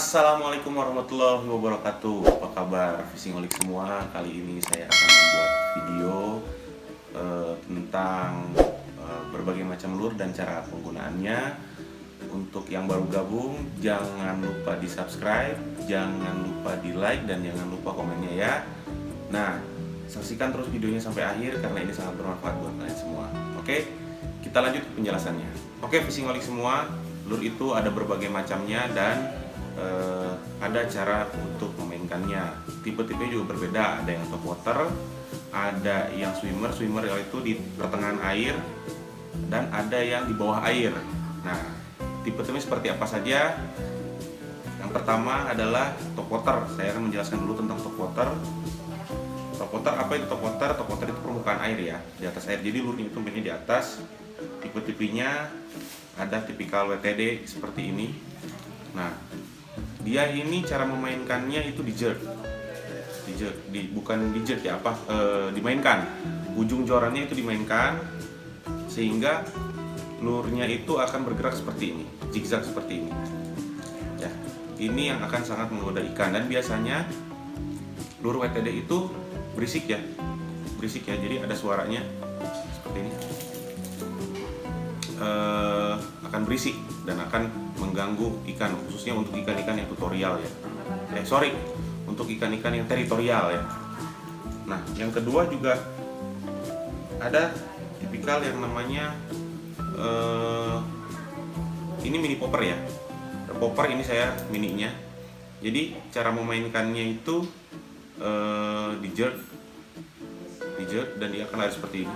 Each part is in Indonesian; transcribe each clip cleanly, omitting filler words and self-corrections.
Assalamualaikum warahmatullahi wabarakatuh. Apa kabar Fishingolik semua? Kali ini saya akan membuat video tentang berbagai macam lure dan cara penggunaannya. Untuk yang baru gabung, jangan lupa di subscribe, jangan lupa di like, dan jangan lupa komennya ya. Nah, saksikan terus videonya sampai akhir karena ini sangat bermanfaat buat kalian semua. Oke, kita lanjut ke penjelasannya. Oke Fishingolik semua, lure itu ada berbagai macamnya dan ada cara untuk memainkannya. Tipe-tipenya juga berbeda. Ada yang top water, ada yang swimmer itu di pertengahan air, dan ada yang di bawah air. Nah, tipe-tipenya seperti apa saja? Yang pertama adalah top water. Saya akan menjelaskan dulu tentang top water. Top water, apa itu top water? Top water itu permukaan air ya, di atas air. Jadi lure itu mainnya di atas. Tipe-tipenya ada tipikal WTD seperti ini. Nah, dia ini cara memainkannya itu di jerk, bukan di jerk ya, dimainkan. Ujung jorannya itu dimainkan sehingga lurnya itu akan bergerak seperti ini, zigzag seperti ini. Ya, ini yang akan sangat menggoda ikan dan biasanya lure WTD itu berisik ya. Jadi ada suaranya seperti ini. Akan berisik dan akan mengganggu ikan, khususnya untuk ikan-ikan yang tutorial ya. Untuk ikan-ikan yang teritorial ya. Nah, yang kedua juga ada tipikal yang namanya ini mini popper ya. Popper ini saya mininya. Jadi cara memainkannya itu di jerk dan dia akan lari seperti ini.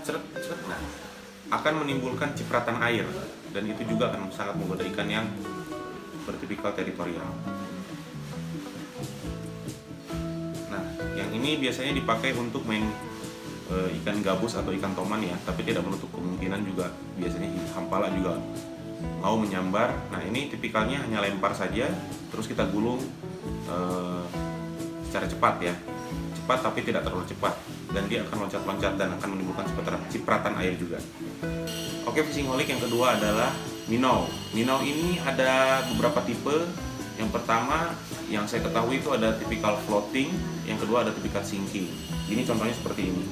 Ceret. Nah, akan menimbulkan cipratan air dan itu juga akan sangat menggoda ikan yang bertipikal teritorial. Nah, yang ini biasanya dipakai untuk main ikan gabus atau ikan toman ya, tapi tidak menutup kemungkinan juga biasanya hampala juga mau menyambar. Nah, ini tipikalnya hanya lempar saja, terus kita gulung secara cepat ya, cepat tapi tidak terlalu cepat, dan dia akan loncat-loncat dan akan menimbulkan cipratan air juga. Oke Fishingolik, yang kedua adalah minnow. Minnow ini ada beberapa tipe. Yang pertama yang saya ketahui itu ada tipikal floating, yang kedua ada tipikal sinking. Ini contohnya seperti ini.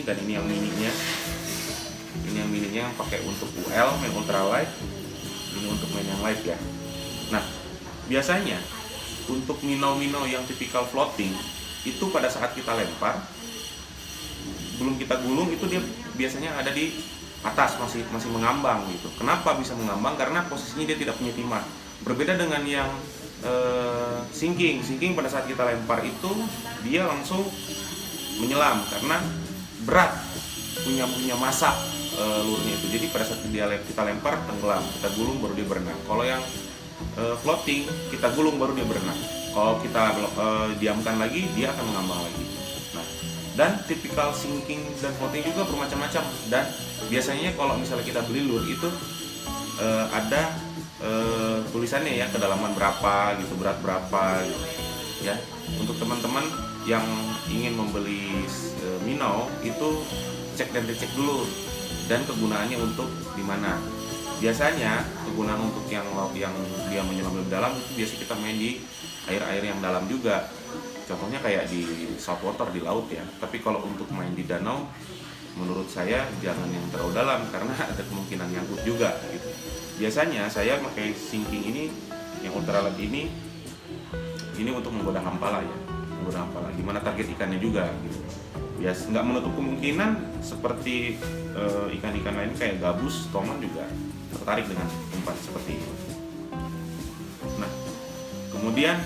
Dan ini yang mininya. Ini yang mininya yang pakai untuk UL, main ultralight. Ini untuk main yang light ya. Nah, biasanya untuk minnow yang tipikal floating itu pada saat kita lempar, belum kita gulung itu dia biasanya ada di atas, masih mengambang gitu. Kenapa bisa mengambang? Karena posisinya dia tidak punya timah. Berbeda dengan yang sinking pada saat kita lempar itu dia langsung menyelam karena berat, punya massa lurnya itu. Jadi pada saat kita lempar tenggelam, kita gulung baru dia berenang. Kalau yang floating kita gulung baru dia berenang. Kalau kita diamkan lagi dia akan mengambang lagi. Nah, dan tipikal sinking dan floating juga bermacam-macam, dan biasanya kalau misalnya kita beli lure itu ada tulisannya ya, kedalaman berapa gitu, berat berapa gitu ya. Untuk teman-teman yang ingin membeli minnow itu cek dan dicek dulu dan kegunaannya untuk di mana. Biasanya kegunaan untuk yang dia menyelam lebih dalam itu biasa kita main di air-air yang dalam juga. Contohnya kayak di saltwater, di laut ya. Tapi kalau untuk main di danau, menurut saya jangan yang terlalu dalam karena ada kemungkinan nyangkut juga gitu. Biasanya saya pakai sinking ini, yang ultralight ini untuk menggoda hampala ya. Gimana target ikannya juga gitu. Bias nggak menutup kemungkinan seperti ikan-ikan lain kayak gabus, toman juga tertarik dengan umpan seperti ini. Nah, kemudian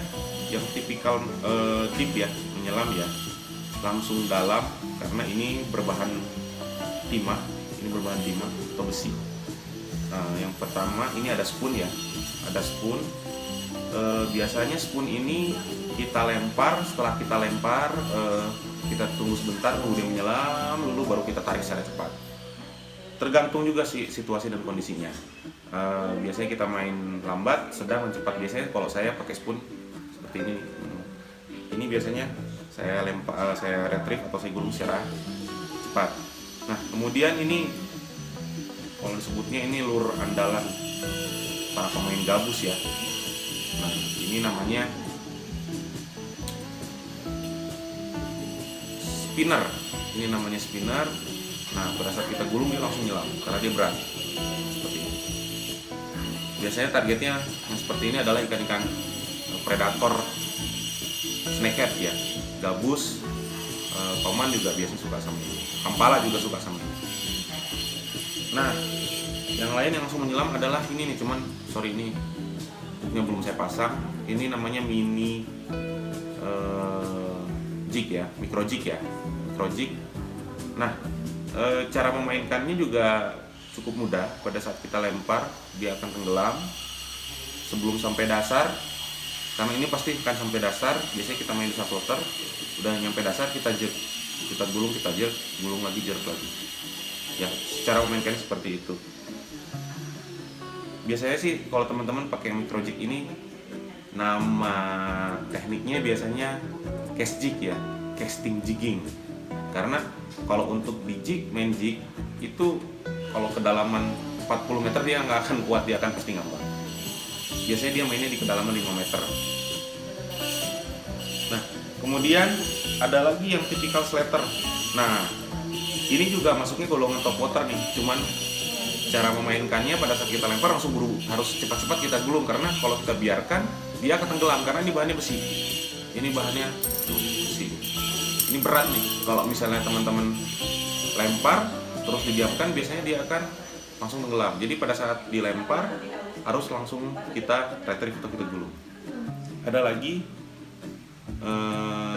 yang tipikal tip ya, menyelam ya langsung dalam karena ini berbahan timah atau besi. Yang pertama ini ada spoon ya, biasanya spoon ini kita lempar, setelah kita lempar kita tunggu sebentar, kemudian menyelam, lalu baru kita tarik secara cepat. Tergantung juga sih situasi dan kondisinya. Biasanya kita main lambat, sedang, cepat. Biasanya kalau saya pakai spoon seperti ini. Ini biasanya saya lempar, saya retrieve atau saya gulung secara cepat. Nah, kemudian ini kalau disebutnya ini lure andalan para pemain gabus ya. Nah, ini namanya spinner. Ini namanya spinner. Nah, pada saat kita gulung dia langsung nyelam karena dia berat. Seperti ini. Biasanya targetnya yang seperti ini adalah ikan-ikan predator, snakehead ya, gabus, toman juga biasanya suka sama ini. Kampala juga suka sama ini. Nah, yang lain yang langsung menyelam adalah ini nih, cuman sorry ini hooknya belum saya pasang. Ini namanya mini jig ya, micro jig ya, micro jig. Nah, cara memainkannya juga cukup mudah. Pada saat kita lempar, dia akan tenggelam sebelum sampai dasar. Karena ini pasti akan sampai dasar. Biasanya kita main di floater, udah nyampe dasar kita jerk, kita gulung, kita jerk, gulung lagi, jerk lagi. Ya, cara memainkannya seperti itu. Biasanya sih kalau teman-teman pakai micro jig ini, nama tekniknya biasanya cast jig ya, casting jigging. Karena kalau untuk di jig, main jig itu kalau kedalaman 40 meter dia nggak akan kuat, dia akan pasti ngambang. Biasanya dia mainnya di kedalaman 5 meter. Nah, kemudian ada lagi yang typical slater. Nah, ini juga masuknya golongan top water nih. Cuman cara memainkannya pada saat kita lempar langsung harus cepat-cepat kita gulung, karena kalau kita biarkan dia akan tenggelam karena ini bahannya besi. Ini bahannya besi. Ini berat nih. Kalau misalnya teman-teman lempar terus didiamkan, biasanya dia akan langsung tenggelam. Jadi pada saat dilempar harus langsung kita retrieve atau kita gulung. Ada lagi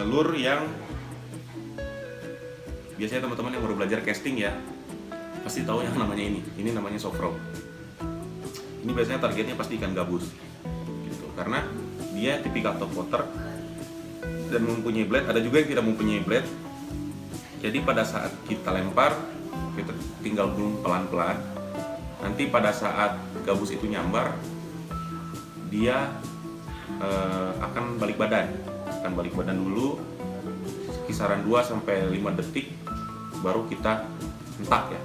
lure yang biasanya teman-teman yang baru belajar casting ya pasti tahu yang namanya ini. Ini namanya soft rope. Ini biasanya targetnya pasti ikan gabus, gitu. Karena dia tipikal top water dan mempunyai blade. Ada juga yang tidak mempunyai blade. Jadi pada saat kita lempar, kita tinggal gulung pelan-pelan. Nanti pada saat gabus itu nyambar, dia akan balik badan. Akan balik badan dulu kisaran 2-5 detik baru kita hentak ya.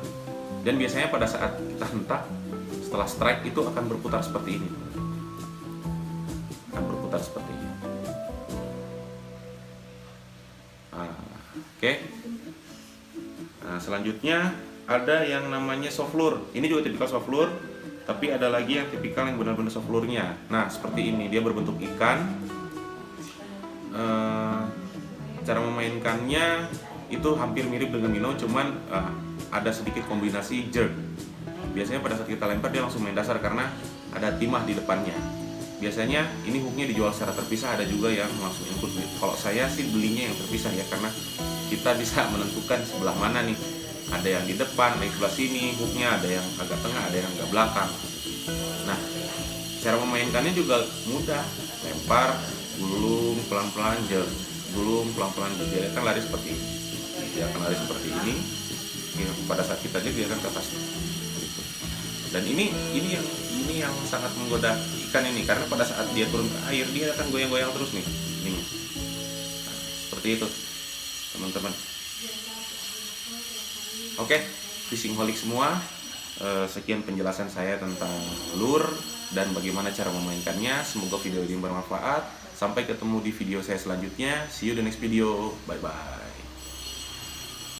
Dan biasanya pada saat kita hentak, setelah strike itu akan berputar seperti ini. Akan berputar seperti ini. Oke. Nah, selanjutnya ada yang namanya soft lure. Ini juga tipikal soft lure, tapi ada lagi yang tipikal yang benar-benar soft lure-nya. Nah, seperti ini, dia berbentuk ikan. Cara memainkannya itu hampir mirip dengan minnow, cuman ada sedikit kombinasi jerk. Biasanya pada saat kita lempar dia langsung main dasar karena ada timah di depannya. Biasanya ini hooknya dijual secara terpisah, ada juga yang langsung input. Kalau saya sih belinya yang terpisah ya, karena kita bisa menentukan sebelah mana nih. Ada yang di depan, ada yang sebelah sini hooknya, ada yang agak tengah, ada yang agak belakang. Nah, cara memainkannya juga mudah. Lempar, gulung, pelan-pelan jerk, gulung, pelan-pelan jerk. Dia akan lari seperti ini. Dia akan lari seperti ini. Pada saat kita jerk dia akan ke atas. Gitu. Dan ini yang sangat menggoda ikan ini, karena pada saat dia turun ke air dia akan goyang-goyang terus nih. Nah, seperti itu, teman-teman. Oke, fishing-holic semua, sekian penjelasan saya tentang lure dan bagaimana cara memainkannya. Semoga video ini bermanfaat. Sampai ketemu di video saya selanjutnya. See you the next video. Bye bye.